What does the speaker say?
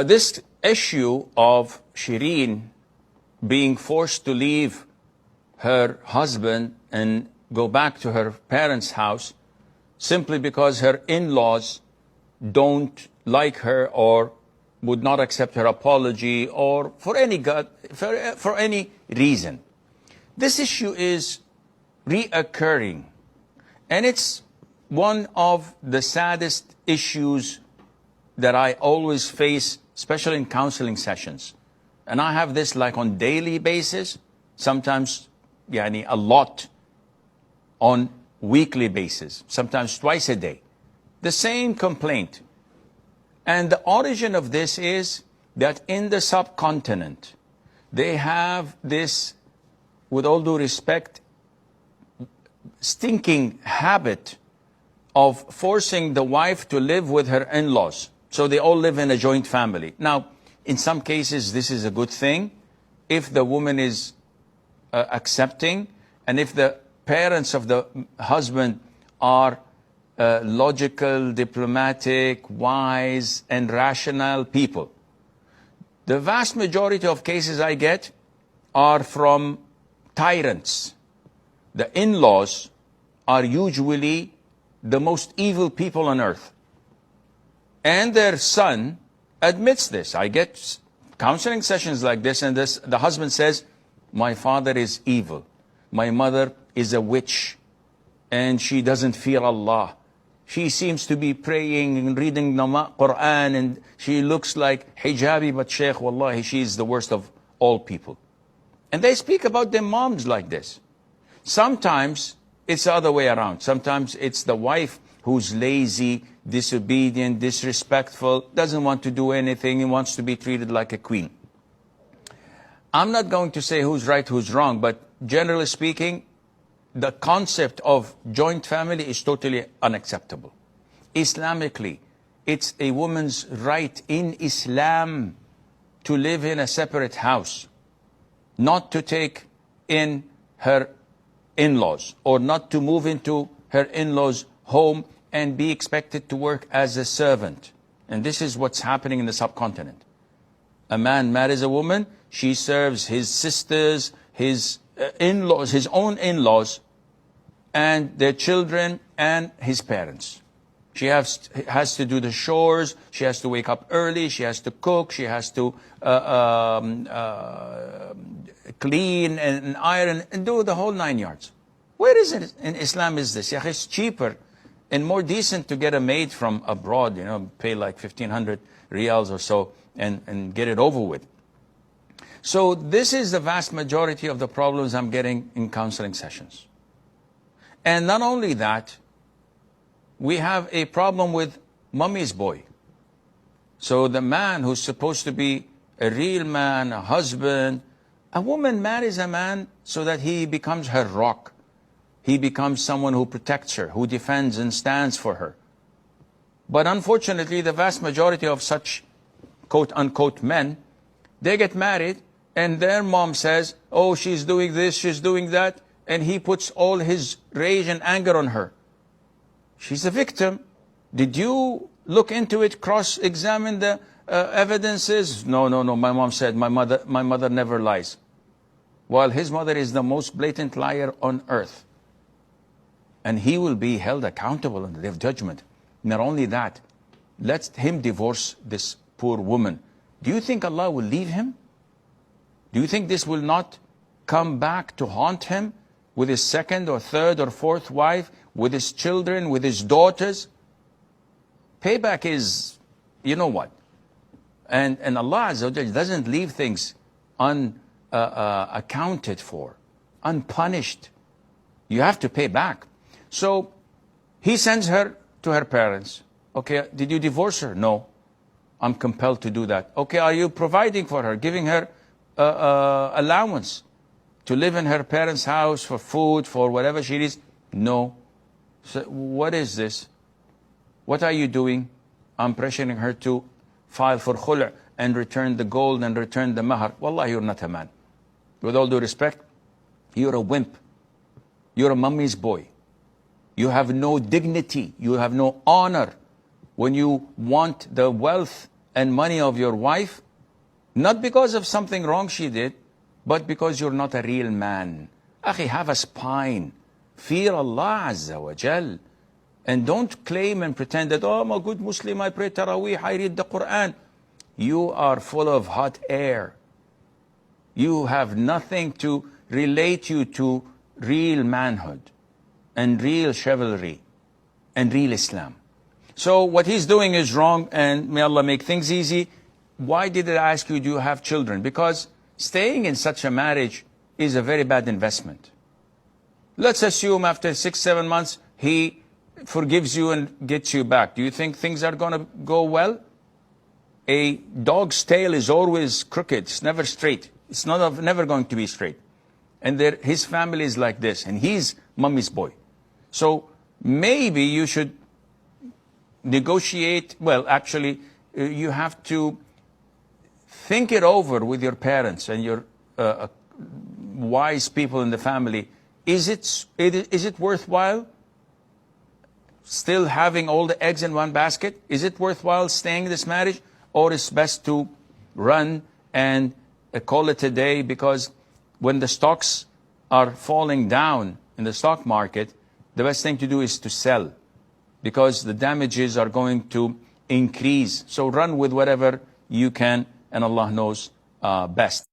This issue of Shireen being forced to leave her husband and go back to her parents' house simply because her in-laws don't like her or would not accept her apology or for any reason. This issue is reoccurring, and it's one of the saddest issues that I always face, especially in counseling sessions. And I have this like on daily basis, sometimes a lot on weekly basis, sometimes twice a day. The same complaint. And the origin of this is that in the subcontinent, they have this, with all due respect, stinking habit of forcing the wife to live with her in-laws. So they all live in a joint family. Now, in some cases, this is a good thing if the woman is accepting, and if the parents of the husband are logical, diplomatic, wise, and rational people. The vast majority of cases I get are from tyrants. The in-laws are usually the most evil people on earth. And their son admits this. I get counseling sessions like this, and the husband says, my father is evil. My mother is a witch, and she doesn't fear Allah. She seems to be praying and reading the Quran, and she looks like hijabi, but Sheikh, wallahi, she is the worst of all people. And they speak about their moms like this. Sometimes it's the other way around. Sometimes it's the wife who's lazy, disobedient, disrespectful, doesn't want to do anything, and wants to be treated like a queen. I'm not going to say who's right, who's wrong, but generally speaking, the concept of joint family is totally unacceptable. Islamically, it's a woman's right in Islam to live in a separate house, not to take in her in-laws, or not to move into her in-laws' home and be expected to work as a servant. And this is what's happening in the subcontinent. A man marries a woman, she serves his sisters, his in-laws, his own in-laws, and their children, and his parents. She has to do the chores, she has to wake up early, she has to cook, she has to clean and iron and do the whole 9 yards. Where is it in Islam is this? It's cheaper and more decent to get a maid from abroad, pay like 1,500 riyals or so and get it over with. So this is the vast majority of the problems I'm getting in counseling sessions. And not only that, we have a problem with mommy's boy. So the man who's supposed to be a real man, a husband, a woman marries a man so that he becomes her rock. He becomes someone who protects her, who defends and stands for her. But unfortunately, the vast majority of such quote-unquote men, they get married and their mom says, oh, she's doing this, she's doing that, and he puts all his rage and anger on her. She's a victim. Did you look into it, cross-examine the evidences? No, my mom said, my mother never lies. While his mother is the most blatant liar on earth. And he will be held accountable on the day of judgment. Not only that, let him divorce this poor woman. Do you think Allah will leave him? Do you think this will not come back to haunt him with his second or third or fourth wife, with his children, with his daughters? Payback is, you know what? And Allah Azza wa Jalla doesn't leave things unaccounted for, unpunished. You have to pay back. So he sends her to her parents. Okay, did you divorce her? No, I'm compelled to do that. Okay, are you providing for her, giving her allowance to live in her parents' house for food, for whatever she needs? No. So what is this? What are you doing? I'm pressuring her to file for khul' and return the gold and return the mahar. Wallah, you're not a man. With all due respect, you're a wimp. You're a mummy's boy. You have no dignity. You have no honor when you want the wealth and money of your wife, not because of something wrong she did, but because you're not a real man. Akhi, have a spine. Fear Allah Azza wa Jal. And don't claim and pretend that, oh, I'm a good Muslim, I pray Taraweeh, I read the Quran. You are full of hot air. You have nothing to relate you to real manhood and real chivalry and real Islam. So what he's doing is wrong, and may Allah make things easy. Why did I ask you, do you have children? Because staying in such a marriage is a very bad investment. Let's assume after 6-7 months, he forgives you and gets you back. Do you think things are going to go well? A dog's tail is always crooked. It's never straight. It's never going to be straight. And his family is like this, and he's mommy's boy. So maybe you should negotiate. Well, actually, you have to think it over with your parents and your wise people in the family. Is it worthwhile still having all the eggs in one basket? Is it worthwhile staying in this marriage? Or is it best to run and call it a day? Because when the stocks are falling down in the stock market, the best thing to do is to sell, because the damages are going to increase. So run with whatever you can, and Allah knows best.